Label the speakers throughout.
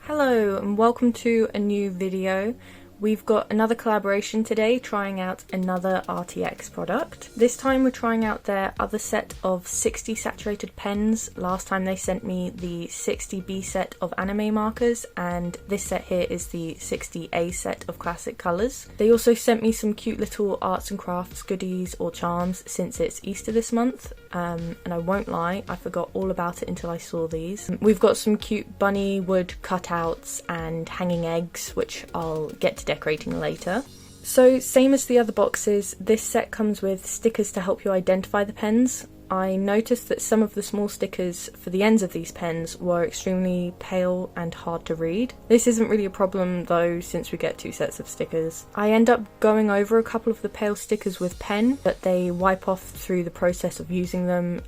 Speaker 1: Hello and welcome to a new video. We've got another collaboration today, trying out another Arrtx product. This time we're trying out their other set of 60 saturated pens. Last time they sent me the 60B set of anime markers, and this set here is the 60A set of classic colours. They also sent me some cute little arts and crafts goodies or charms since it's Easter this month. And I won't lie, I forgot all about it until I saw these. We've got some cute bunny wood cutouts and hanging eggs, which I'll get to decorating later. So same as the other boxes, this set comes with stickers to help you identify the pens. I noticed that some of the small stickers for the ends of these pens were extremely pale and hard to read. This isn't really a problem though, since we get two sets of stickers. I end up going over a couple of the pale stickers with pen, but they wipe off through the process of using them.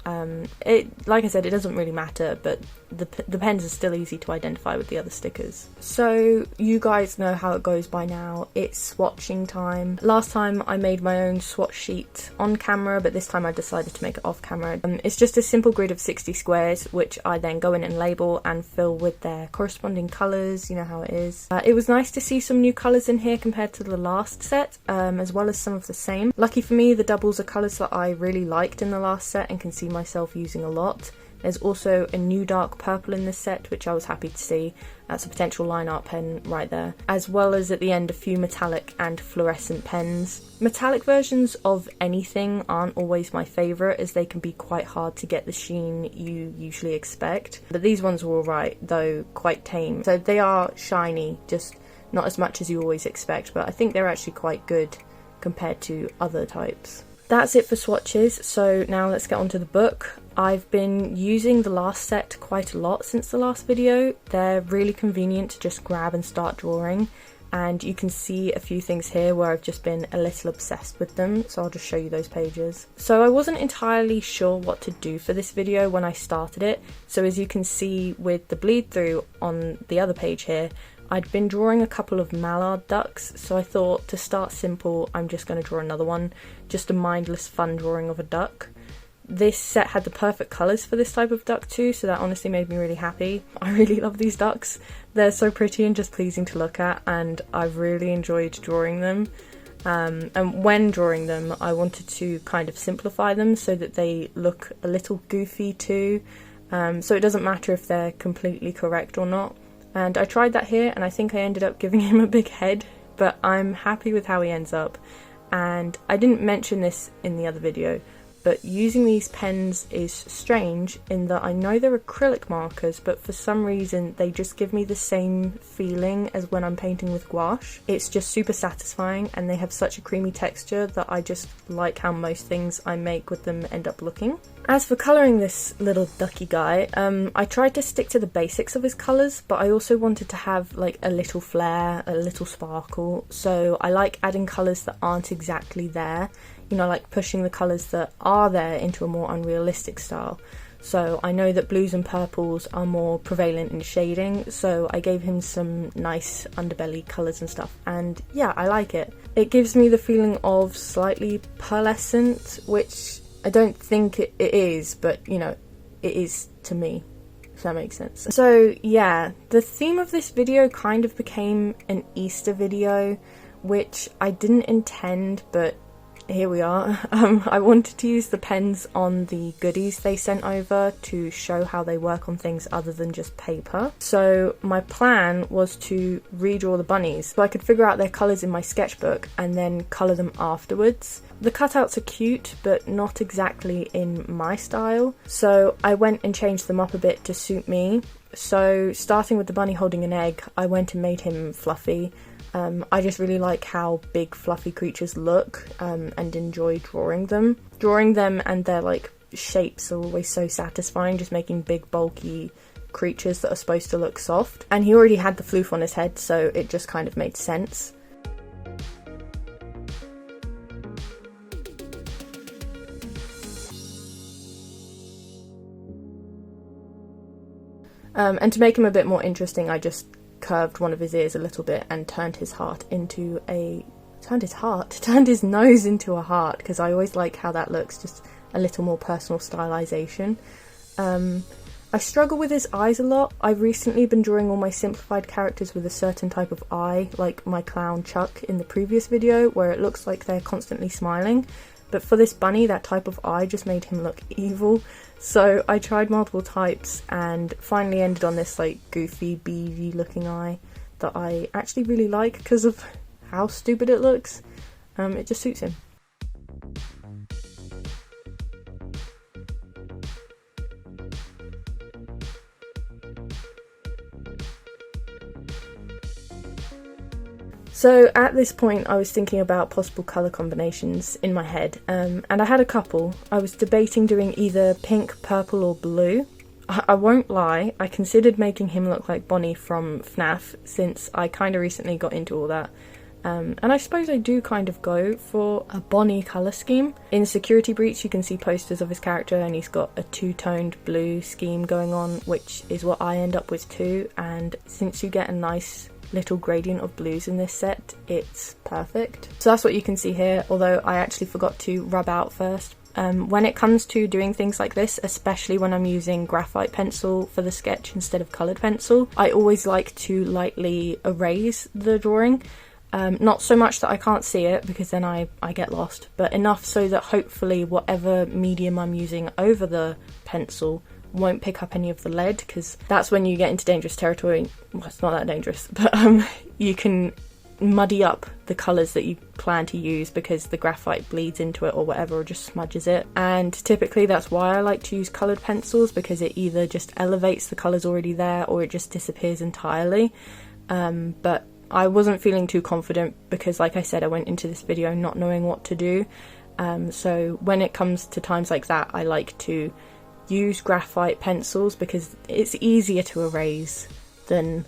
Speaker 1: Like I said, it doesn't really matter, but the pens are still easy to identify with the other stickers. So you guys know how it goes by now. It's swatching time. Last time I made my own swatch sheet on camera, but this time I decided to make it off camera. It's just a simple grid of 60 squares, which I then go in and label and fill with their corresponding colours. You know how it is. It was nice to see some new colours in here compared to the last set, as well as some of the same. Lucky for me, the doubles are colours that I really liked in the last set and can see myself using a lot. There's also a new dark purple in this set, which I was happy to see. That's a potential line art pen right there. As well as at the end a few metallic and fluorescent pens. Metallic versions of anything aren't always my favourite, as they can be quite hard to get the sheen you usually expect. But these ones were alright, though quite tame. So they are shiny, just not as much as you always expect, but I think they're actually quite good compared to other types. That's it for swatches, so now let's get on to the book. I've been using the last set quite a lot since the last video. They're really convenient to just grab and start drawing, and you can see a few things here where I've just been a little obsessed with them, so I'll just show you those pages. So I wasn't entirely sure what to do for this video when I started it, so as you can see with the bleed through on the other page here, I'd been drawing a couple of mallard ducks, so I thought to start simple I'm just going to draw another one, just a mindless fun drawing of a duck. This set had the perfect colours for this type of duck too, so that honestly made me really happy. I really love these ducks. They're so pretty and just pleasing to look at, and I've really enjoyed drawing them. And when drawing them I wanted to kind of simplify them so that they look a little goofy too, so it doesn't matter if they're completely correct or not. And I tried that here and I think I ended up giving him a big head, but I'm happy with how he ends up. And I didn't mention this in the other video, but using these pens is strange in that I know they're acrylic markers, but for some reason they just give me the same feeling as when I'm painting with gouache. It's just super satisfying, and they have such a creamy texture that I just like how most things I make with them end up looking. As for colouring this little ducky guy, I tried to stick to the basics of his colours, but I also wanted to have like a little flair, a little sparkle, so I like adding colours that aren't exactly there. You know, like pushing the colours that are there into a more unrealistic style. So I know that blues and purples are more prevalent in shading, so I gave him some nice underbelly colours and stuff, and yeah, I like it. It gives me the feeling of slightly pearlescent, which I don't think it is, but you know, it is to me, if that makes sense. So yeah, the theme of this video kind of became an Easter video, which I didn't intend, but here we are. I wanted to use the pens on the goodies they sent over to show how they work on things other than just paper. So my plan was to redraw the bunnies so I could figure out their colours in my sketchbook and then colour them afterwards. The cutouts are cute, but not exactly in my style, so I went and changed them up a bit to suit me. So starting with the bunny holding an egg, I went and made him fluffy. I just really like how big fluffy creatures look, and enjoy drawing them. Drawing them and their like shapes are always so satisfying, just making big bulky creatures that are supposed to look soft. And he already had the floof on his head, so it just kind of made sense. And to make him a bit more interesting, I just curved one of his ears a little bit and turned his nose into a heart, because I always like how that looks, just a little more personal stylization. I struggle with his eyes a lot. I've recently been drawing all my simplified characters with a certain type of eye, like my clown Chuck in the previous video, where it looks like they're constantly smiling. But for this bunny, that type of eye just made him look evil. So I tried multiple types and finally ended on this like goofy, beady looking eye that I actually really like because of how stupid it looks. It just suits him. So at this point I was thinking about possible colour combinations in my head, and I had a couple. I was debating doing either pink, purple or blue. I won't lie, I considered making him look like Bonnie from FNAF, since I kind of recently got into all that. And I suppose I do kind of go for a Bonnie colour scheme. In Security Breach you can see posters of his character and he's got a two-toned blue scheme going on, which is what I end up with too, and since you get a nice little gradient of blues in this set, it's perfect. So that's what you can see here, although I actually forgot to rub out first. When it comes to doing things like this, especially when I'm using graphite pencil for the sketch instead of coloured pencil, I always like to lightly erase the drawing. Not so much that I can't see it, because then I get lost, but enough so that hopefully whatever medium I'm using over the pencil won't pick up any of the lead, because that's when you get into dangerous territory. Well, it's not that dangerous, but you can muddy up the colours that you plan to use because the graphite bleeds into it or whatever, or just smudges it. And typically that's why I like to use coloured pencils, because it either just elevates the colours already there or it just disappears entirely. But I wasn't feeling too confident because, like I said, I went into this video not knowing what to do. So when it comes to times like that, I like to use graphite pencils because it's easier to erase than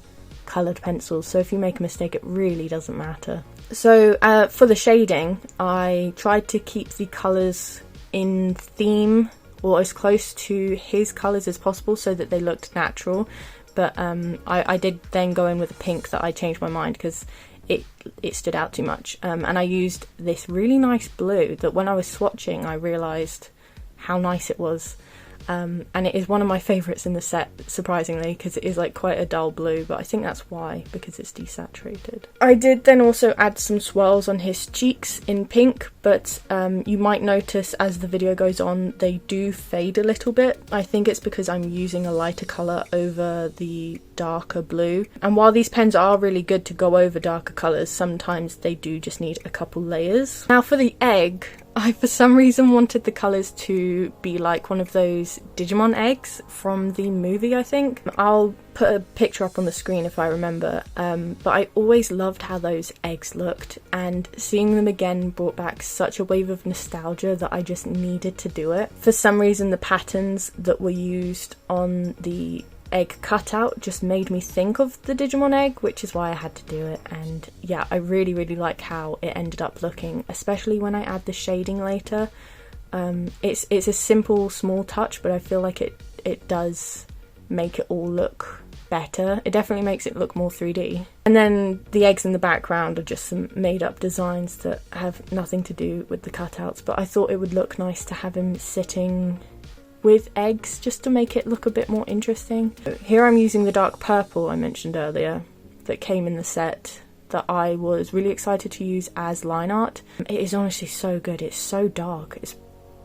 Speaker 1: coloured pencils, so if you make a mistake it really doesn't matter. So for the shading, I tried to keep the colours in theme or as close to his colours as possible so that they looked natural, but I did then go in with a pink that I changed my mind because it stood out too much, and I used this really nice blue that when I was swatching I realised how nice it was. And it is one of my favourites in the set, surprisingly, because it is like quite a dull blue, but I think that's why, because it's desaturated. I did then also add some swirls on his cheeks in pink, but you might notice as the video goes on they do fade a little bit. I think it's because I'm using a lighter colour over the darker blue, and while these pens are really good to go over darker colours, sometimes they do just need a couple layers. Now for the egg, I for some reason wanted the colours to be like one of those Digimon eggs from the movie, I think. I'll put a picture up on the screen if I remember, but I always loved how those eggs looked, and seeing them again brought back such a wave of nostalgia that I just needed to do it. For some reason the patterns that were used on the egg cutout just made me think of the Digimon egg, which is why I had to do it. And yeah, I really like how it ended up looking, especially when I add the shading later. It's a simple small touch, but I feel like it does make it all look better. It definitely makes it look more 3D. And then the eggs in the background are just some made up designs that have nothing to do with the cutouts, but I thought it would look nice to have him sitting with eggs just to make it look a bit more interesting. Here I'm using the dark purple I mentioned earlier that came in the set that I was really excited to use as line art. It is honestly so good, it's so dark. It's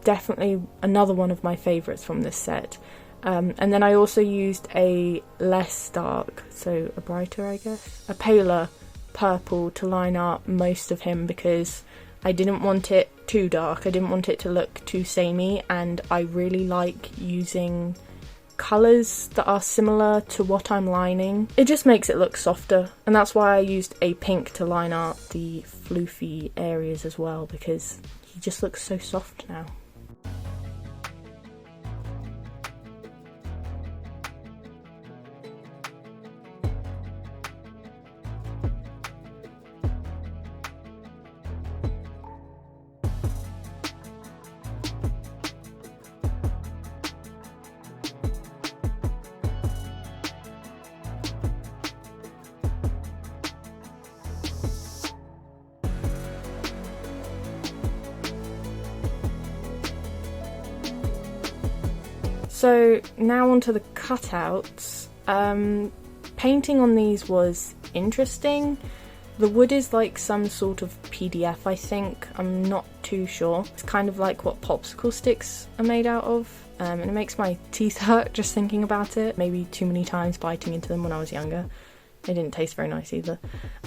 Speaker 1: definitely another one of my favourites from this set. And then I also used a less dark, so a brighter I guess, a paler purple to line art most of him because I didn't want it too dark, I didn't want it to look too samey, and I really like using colours that are similar to what I'm lining. It just makes it look softer, and that's why I used a pink to line art the floofy areas as well, because he just looks so soft now. So now onto the cutouts, painting on these was interesting. The wood is like some sort of PDF, I think. I'm not too sure. It's kind of like what popsicle sticks are made out of, and it makes my teeth hurt just thinking about it. Maybe too many times biting into them when I was younger. They didn't taste very nice either.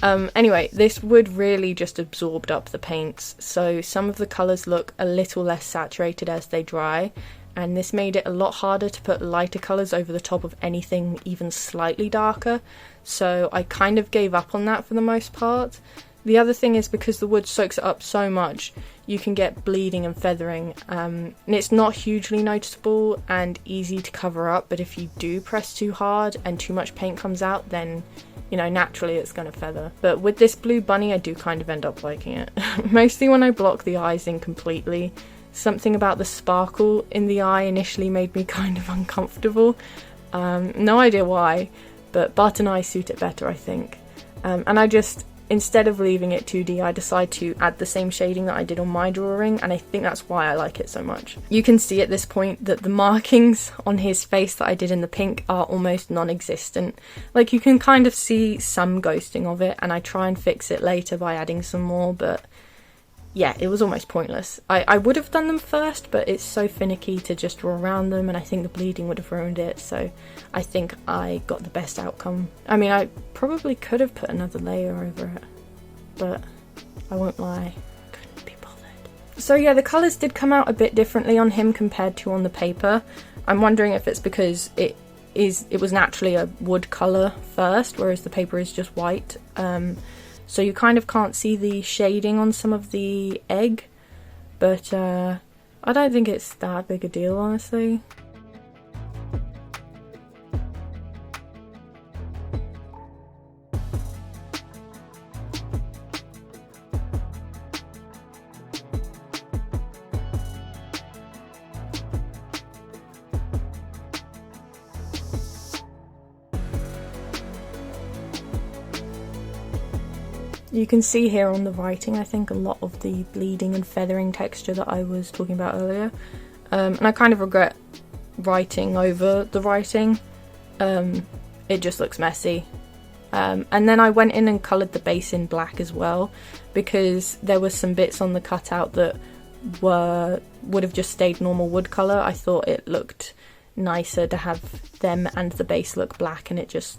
Speaker 1: Anyway, this wood really just absorbed up the paints, so some of the colours look a little less saturated as they dry, and this made it a lot harder to put lighter colours over the top of anything even slightly darker, so I kind of gave up on that for the most part. The other thing is, because the wood soaks it up so much, you can get bleeding and feathering, and it's not hugely noticeable and easy to cover up, but if you do press too hard and too much paint comes out, then, you know, naturally it's going to feather. But with this blue bunny, I do kind of end up liking it. Mostly when I block the eyes in completely. Something about the sparkle in the eye initially made me kind of uncomfortable. No idea why, but Bart and I suit it better, I think. And I just, instead of leaving it 2D, I decided to add the same shading that I did on my drawing, and I think that's why I like it so much. You can see at this point that the markings on his face that I did in the pink are almost non-existent. Like, you can kind of see some ghosting of it, and I try and fix it later by adding some more, but yeah, it was almost pointless. I would have done them first, but it's so finicky to just draw around them, and I think the bleeding would have ruined it, so I think I got the best outcome. I mean, I probably could have put another layer over it, but I won't lie, couldn't be bothered. So yeah, the colours did come out a bit differently on him compared to on the paper. I'm wondering if it's because it was naturally a wood colour first, whereas the paper is just white. So you kind of can't see the shading on some of the egg, but I don't think it's that big a deal, honestly. You can see here on the writing, I think, a lot of the bleeding and feathering texture that I was talking about earlier. And I kind of regret writing over the writing. It just looks messy. And then I went in and coloured the base in black as well, because there were some bits on the cutout that would have just stayed normal wood colour. I thought it looked nicer to have them and the base look black, and it just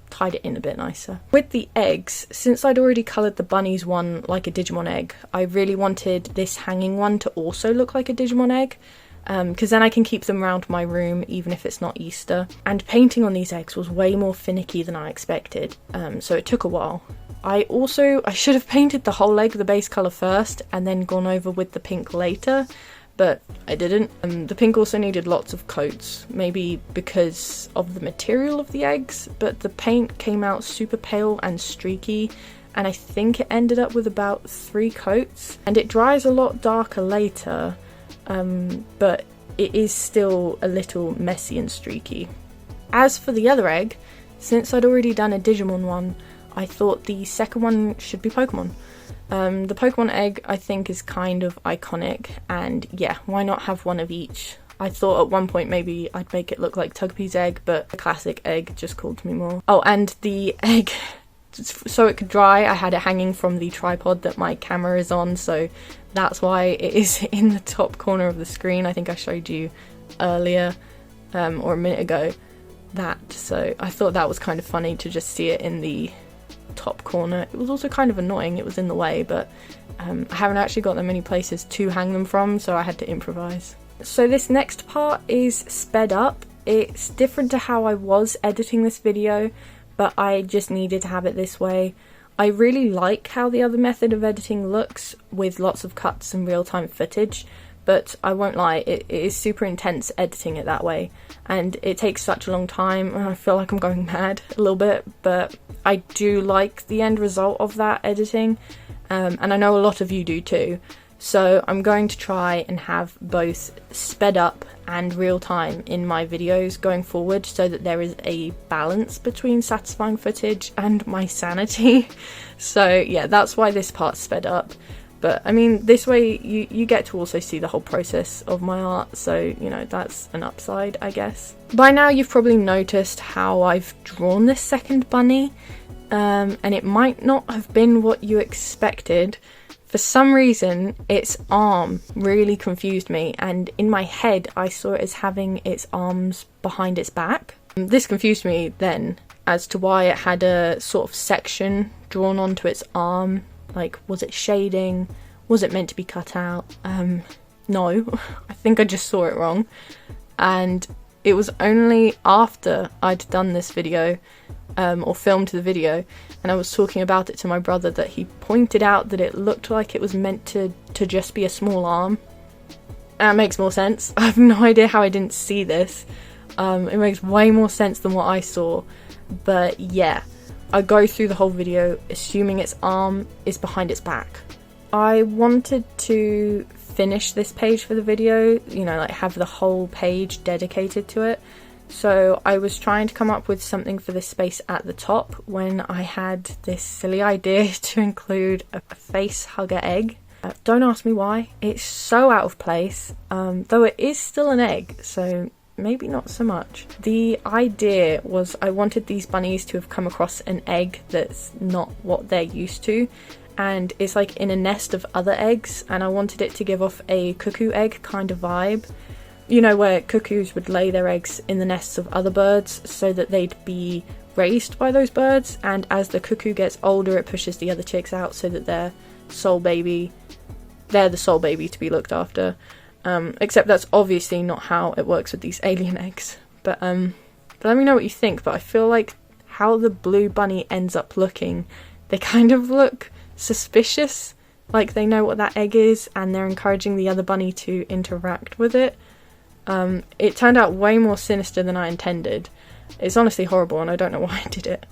Speaker 1: tied it in a bit nicer. With the eggs, since I'd already coloured the bunnies one like a Digimon egg, I really wanted this hanging one to also look like a Digimon egg, because then I can keep them around my room even if it's not Easter. And painting on these eggs was way more finicky than I expected, so it took a while. I should have painted the whole egg the base colour first and then gone over with the pink later, but I didn't. The pink also needed lots of coats, maybe because of the material of the eggs, but the paint came out super pale and streaky, and I think it ended up with about 3 coats, and it dries a lot darker later, but it is still a little messy and streaky. As for the other egg, since I'd already done a Digimon one, I thought the second one should be Pokemon. The Pokemon egg, I think, is kind of iconic, and yeah, why not have one of each? I thought at one point maybe I'd make it look like Togepi's egg, but the classic egg just called to me more. Oh, and the egg, so it could dry, I had it hanging from the tripod that my camera is on, so that's why it is in the top corner of the screen. I think I showed you earlier, or a minute ago, that, so I thought that was kind of funny to just see it in the top corner. It was also kind of annoying, it was in the way, but I haven't actually got that many places to hang them from, so I had to improvise. So this next part is sped up. It's different to how I was editing this video, but I just needed to have it this way. I really like how the other method of editing looks, with lots of cuts and real-time footage, but I won't lie, it is super intense editing it that way, and it takes such a long time, and I feel like I'm going mad a little bit, but I do like the end result of that editing, and I know a lot of you do too, so I'm going to try and have both sped up and real time in my videos going forward, so that there is a balance between satisfying footage and my sanity. So yeah, that's why this part's sped up. But I mean, this way you get to also see the whole process of my art, so you know, that's an upside, I guess. By now you've probably noticed how I've drawn this second bunny, and it might not have been what you expected. For some reason, its arm really confused me, and in my head I saw it as having its arms behind its back. This confused me then as to why it had a sort of section drawn onto its arm. Like, was it shading? Was it meant to be cut out? No, I think I just saw it wrong. And it was only after I'd done this video, or filmed the video, and I was talking about it to my brother, that he pointed out that it looked like it was meant to just be a small arm. That makes more sense. I have no idea how I didn't see this. It makes way more sense than what I saw. But yeah, I go through the whole video assuming its arm is behind its back. I wanted to finish this page for the video, you know, like have the whole page dedicated to it. So I was trying to come up with something for this space at the top when I had this silly idea to include a face hugger egg. Don't ask me why, it's so out of place, though it is still an egg, so maybe not so much. The idea was I wanted these bunnies to have come across an egg that's not what they're used to, and it's like in a nest of other eggs, and I wanted it to give off a cuckoo egg kind of vibe. You know, where cuckoos would lay their eggs in the nests of other birds so that they'd be raised by those birds, and as the cuckoo gets older it pushes the other chicks out so that they're the sole baby to be looked after. Except that's obviously not how it works with these alien eggs. But let me know what you think. But I feel like how the blue bunny ends up looking, they kind of look suspicious, like they know what that egg is and they're encouraging the other bunny to interact with it. It turned out way more sinister than I intended. It's honestly horrible and I don't know why I did it.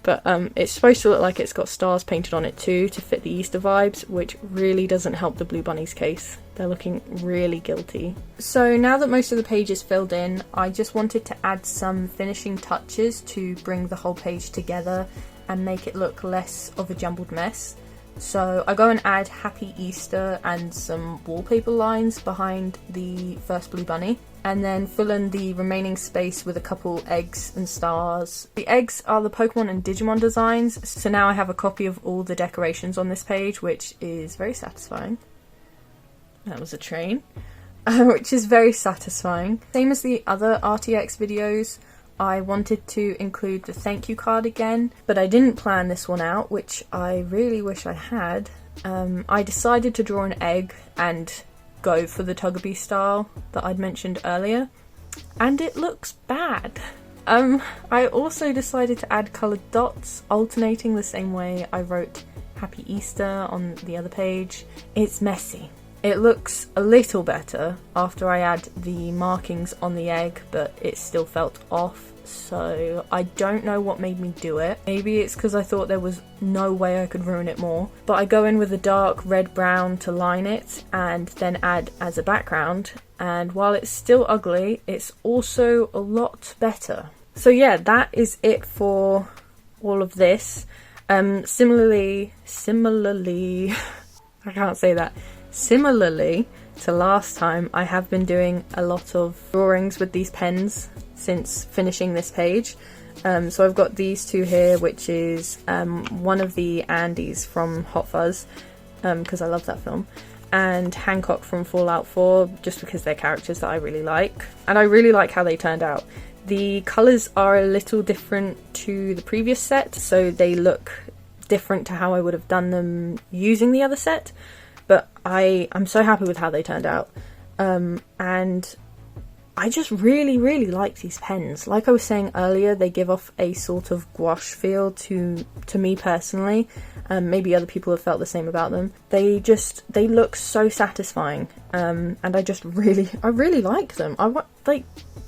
Speaker 1: But it's supposed to look like it's got stars painted on it too to fit the Easter vibes, which really doesn't help the blue bunny's case. They're looking really guilty. So now that most of the page is filled in, I just wanted to add some finishing touches to bring the whole page together and make it look less of a jumbled mess. So I go and add Happy Easter and some wallpaper lines behind the first blue bunny, and then fill in the remaining space with a couple eggs and stars. The eggs are the Pokemon and Digimon designs, so now I have a copy of all the decorations on this page, which is very satisfying. That was a train. Which is very satisfying. Same as the other Arrtx videos, I wanted to include the thank you card again, but I didn't plan this one out, which I really wish I had. I decided to draw an egg and go for the Tuggerby style that I'd mentioned earlier, and it looks bad. I also decided to add coloured dots, alternating the same way I wrote Happy Easter on the other page. It's messy. It looks a little better after I add the markings on the egg, but it still felt off, so I don't know what made me do it. Maybe it's because I thought there was no way I could ruin it more. But I go in with a dark red-brown to line it, and then add as a background, and while it's still ugly, it's also a lot better. So yeah, that is it for all of this. Similarly, I can't say that. Similarly to last time, I have been doing a lot of drawings with these pens since finishing this page. So I've got these two here, which is one of the Andys from Hot Fuzz, because I love that film, and Hancock from Fallout 4, just because they're characters that I really like. And I really like how they turned out. The colours are a little different to the previous set, so they look different to how I would have done them using the other set. But I'm so happy with how they turned out, and I just really like these pens. Like I was saying earlier, they give off a sort of gouache feel to me personally, and maybe other people have felt the same about them. They look so satisfying, and I really like them.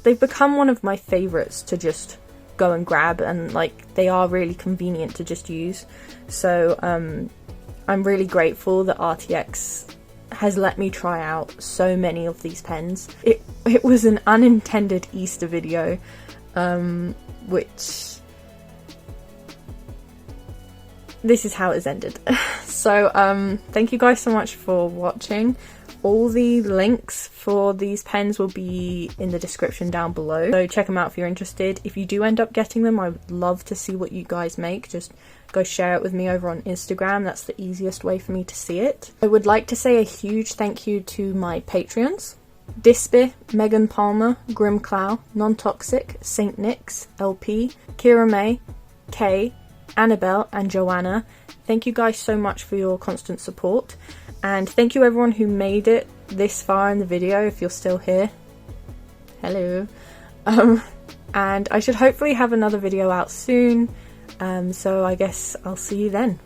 Speaker 1: They've become one of my favourites to just go and grab, and like they are really convenient to just use. So I'm really grateful that Arrtx has let me try out so many of these pens. It was an unintended Easter video, this is how it's ended. So thank you guys so much for watching. All the links for these pens will be in the description down below, so check them out if you're interested. If you do end up getting them, I would love to see what you guys make. Just go share it with me over on Instagram. That's the easiest way for me to see it. I would like to say a huge thank you to my Patreons: Disby, Megan Palmer, Grim Clow, Non-Toxic, Saint Nick's, LP, Kira May, Kay, Annabelle and Joanna. Thank you guys so much for your constant support, and thank you everyone who made it this far in the video. If you're still here, hello. And I should hopefully have another video out soon, so I guess I'll see you then.